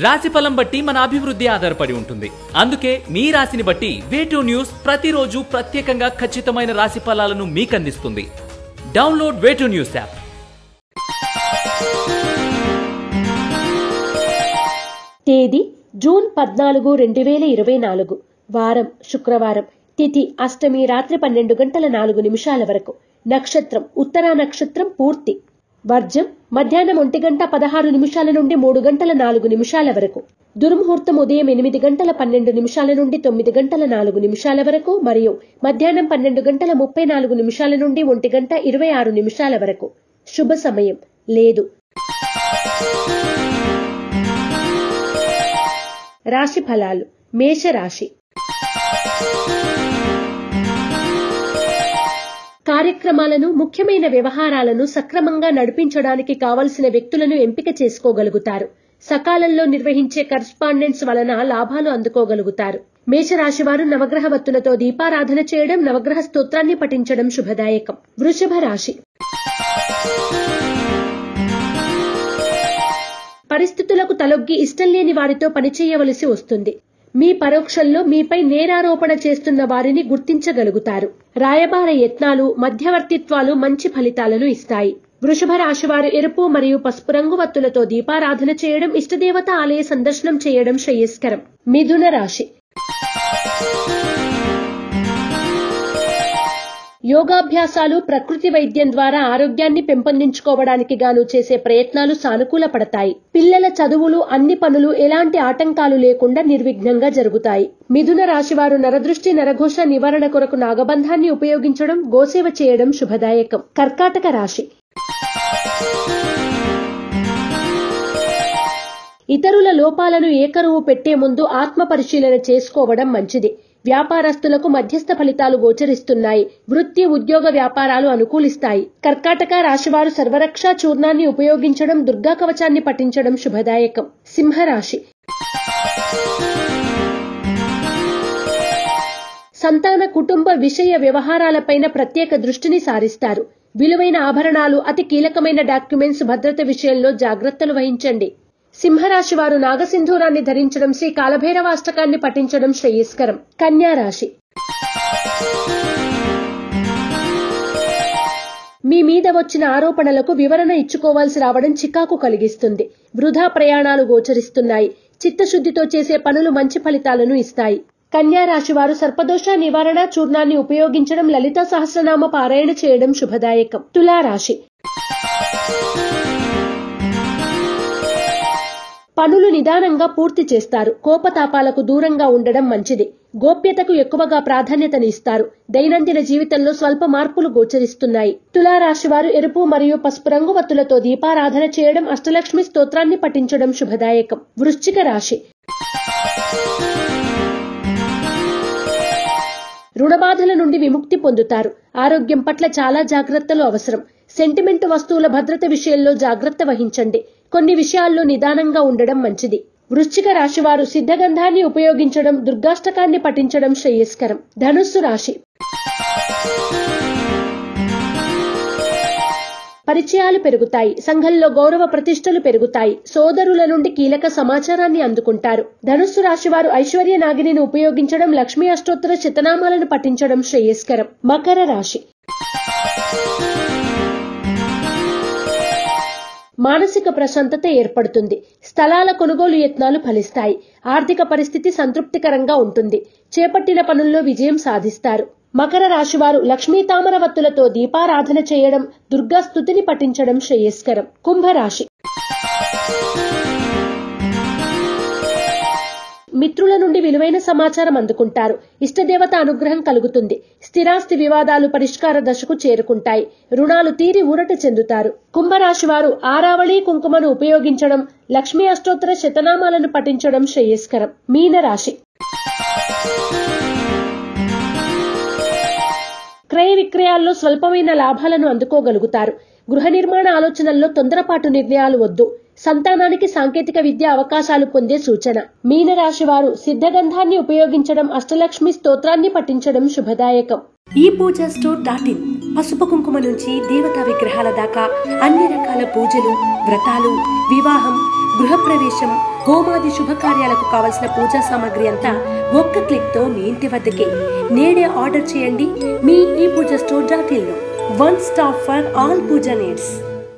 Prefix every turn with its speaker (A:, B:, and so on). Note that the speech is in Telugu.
A: రాశిఫలం బట్టి మన అభివృద్ధి ఆధారపడి ఉంటుంది. అందుకే మీ రాశిని బట్టి వే2 న్యూస్ ప్రతిరోజు ప్రత్యేకంగా ఖచ్చితమైన రాశి ఫలాలను మీకు అందిస్తుంది. Download Way2 News app.
B: తేదీ జూన్ 14, 2024. వారం శుక్రవారం. తిథి అష్టమి రాత్రి 12 గంటల 4 నిమిషాల వరకు. నక్షత్రం ఉత్తరా నక్షత్రం పూర్తి. వర్జం మధ్యాహ్నం 1 గంట 16 నిమిషాల నుండి 3 గంటల 4 నిమిషాల వరకు. దుర్ముహూర్తం ఉదయం 8 గంటల 12 నిమిషాల నుండి 9 గంటల 4 నిమిషాల వరకు మరియు మధ్యాహ్నం 12 గంటల 34 నిమిషాల నుండి 1 గంట 26 నిమిషాల వరకు. శుభ సమయం లేదు. రాశి ఫలాలు. మేషరాశి. కార్యక్రమాలను, ముఖ్యమైన వ్యవహారాలను సక్రమంగా నడిపించడానికి కావలసిన వ్యక్తులను ఎంపిక చేసుకోగలుగుతారు. సకాలంలో నిర్వహించే కరస్పాండెన్స్ వలన లాభాలు అందుకోగలుగుతారు. మేషరాశి వారు నవగ్రహ వత్తులతో దీపారాధన చేయడం, నవగ్రహ స్తోత్రాన్ని పఠించడం శుభదాయకం. వృషభ రాశి. పరిస్థితులకు తలొగ్గి ఇష్టం లేని వారితో పనిచేయవలసి వస్తుంది. మీ పరోక్షంలో మీపై నేరారోపణ చేస్తున్న వారిని గుర్తించగలుగుతారు. రాయబార యత్నాలు, మధ్యవర్తిత్వాలు మంచి ఫలితాలను ఇస్తాయి. వృషభ రాశి వారు ఎరుపు మరియు పసుపు రంగు వత్తులతో దీపారాధన చేయడం, ఇష్టదేవత ఆలయ సందర్శనం చేయడం శ్రేయస్కరం. మిథున రాశి. యోగాభ్యాసాలు, ప్రకృతి వైద్యం ద్వారా ఆరోగ్యాన్ని పెంపొందించుకోవడానికి గాను చేసే ప్రయత్నాలు సానుకూల పడతాయి. పిల్లల చదువులు, అన్ని పనులు ఎలాంటి ఆటంకాలు లేకుండా నిర్విఘ్నంగా జరుగుతాయి. మిథున రాశివారు నరదృష్టి, నరఘోష నివారణ కొరకు నాగబంధాన్ని ఉపయోగించడం, గోసేవ చేయడం శుభదాయకం. కర్కాటక రాశి. ఇతరుల లోపాలను ఏకరువు పెట్టే ముందు ఆత్మ పరిశీలన చేసుకోవడం మంచిది. వ్యాపారస్తులకు మధ్యస్థ ఫలితాలు గోచరిస్తున్నాయి. వృత్తి, ఉద్యోగ వ్యాపారాలు అనుకూలిస్తాయి. కర్కాటక రాశివారు సర్వరక్షా చూర్ణాన్ని ఉపయోగించడం, దుర్గా కవచాన్ని పఠించడం శుభదాయకం. సింహరాశి. సంతాన, కుటుంబ విషయ వ్యవహారాలపైన ప్రత్యేక దృష్టిని సారిస్తారు. విలువైన ఆభరణాలు, అతి కీలకమైన డాక్యుమెంట్స్ భద్రత విషయంలో జాగ్రత్తలు వహించండి. సింహరాశి వారు నాగసింధూరాన్ని ధరించడం, శ్రీ కాలభైరవాష్టకాన్ని పఠించడం శ్రేయస్కరం. కన్యా రాశి. మీ మీద వచ్చిన ఆరోపణలకు వివరణ ఇచ్చుకోవాల్సి రావడం చికాకు కలిగిస్తుంది. వృధా ప్రయాణాలు గోచరిస్తున్నాయి. చిత్తశుద్ధితో చేసే పనులు మంచి ఫలితాలను ఇస్తాయి. కన్యా రాశి వారు సర్పదోష నివారణ చూర్ణాన్ని ఉపయోగించడం, లలితా సహస్రనామ పారాయణ చేయడం శుభదాయకం. తులారాశి. పనులు నిదానంగా పూర్తి చేస్తారు. కోపతాపాలకు దూరంగా ఉండడం మంచిది. గోప్యతకు ఎక్కువగా ప్రాధాన్యతని ఇస్తారు. దైనందిన జీవితంలో స్వల్ప మార్పులు గోచరిస్తున్నాయి. తులారాశి వారు ఎరుపు మరియు పసుపు రంగు వత్తులతో దీపారాధన చేయడం, అష్టలక్ష్మి స్తోత్రాన్ని పఠించడం శుభదాయకం. వృశ్చిక రాశి. రుణబాధల నుండి విముక్తి పొందుతారు. ఆరోగ్యం పట్ల చాలా జాగ్రత్తలు అవసరం. సెంటిమెంట్ వస్తువుల భద్రత విషయంలో జాగ్రత్త వహించండి. కొన్ని విషయాల్లో నిదానంగా ఉండడం మంచిది. వృశ్చిక రాశి వారు సిద్ధగంధాన్ని ఉపయోగించడం, దుర్గాష్టకాన్ని పఠించడం శ్రేయస్కరం. ధనుస్సు రాశి. పరిచయాలు పెరుగుతాయి. సంఘంలో గౌరవ ప్రతిష్టలు పెరుగుతాయి. సోదరుల నుండి కీలక సమాచారాన్ని అందుకుంటారు. ధనుస్సు రాశి వారు ఐశ్వర్య నాగిని ఉపయోగించడం, లక్ష్మీ అష్టోత్తర శతనామాలను పఠించడం శ్రేయస్కరం. మకర రాశి. మానసిక ప్రశాంతత ఏర్పడుతుంది. స్థలాల కొనుగోలు యత్నాలు ఫలిస్తాయి. ఆర్థిక పరిస్థితి సంతృప్తికరంగా ఉంటుంది. చేపట్టిన పనుల్లో విజయం సాధిస్తారు. మకర రాశివారు లక్ష్మీ తామర వత్తులతో దీపారాధన చేయడం, దుర్గా స్తుతిని పఠించడం శ్రేయస్కరం. కుంభరాశి. మిత్రుల నుండి విలువైన సమాచారం అందుకుంటారు. ఇష్టదేవత అనుగ్రహం కలుగుతుంది. స్థిరాస్తి వివాదాలు పరిష్కార దశకు చేరుకుంటాయి. రుణాలు తీరి ఊరట చెందుతారు. కుంభరాశి వారు ఆరావళి కుంకుమను ఉపయోగించడం, లక్ష్మీ అష్టోత్తర శతనామాలను పఠించడం శ్రేయస్కరం. మీనరాశి. క్రయ విక్రయాల్లో స్వల్పమైన లాభాలను అందుకోగలుగుతారు. గృహ నిర్మాణ ఆలోచనల్లో తొందరపాటు నిర్ణయాలు వద్దు. సంతానానికి సాంకేతిక విద్య అవకాశాలు పొందే సూచన. మీనరాశి వారు సిద్ధగంధాన్ని ఉపయోగించడం, అష్టలక్ష్మి స్తోత్రాన్ని పఠించడం శుభదాయకం.
C: ఈ పూజా స్టోర్.in పసుపు కుంకుమ నుంచి దేవతా విగ్రహాల దాకా అన్ని రకాల పూజలు, వ్రతాలు, వివాహం, గృహప్రవేశం, హోమాది శుభకార్యాలకు కావలసిన పూజా సామాగ్రి అంతా ఒక్క క్లిక్ తో మీ ఇంటి వద్దకే. నేడే ఆర్డర్ చేయండి మీ ఈ పూజా స్టోర్ .in లో. One stop for all pooja needs.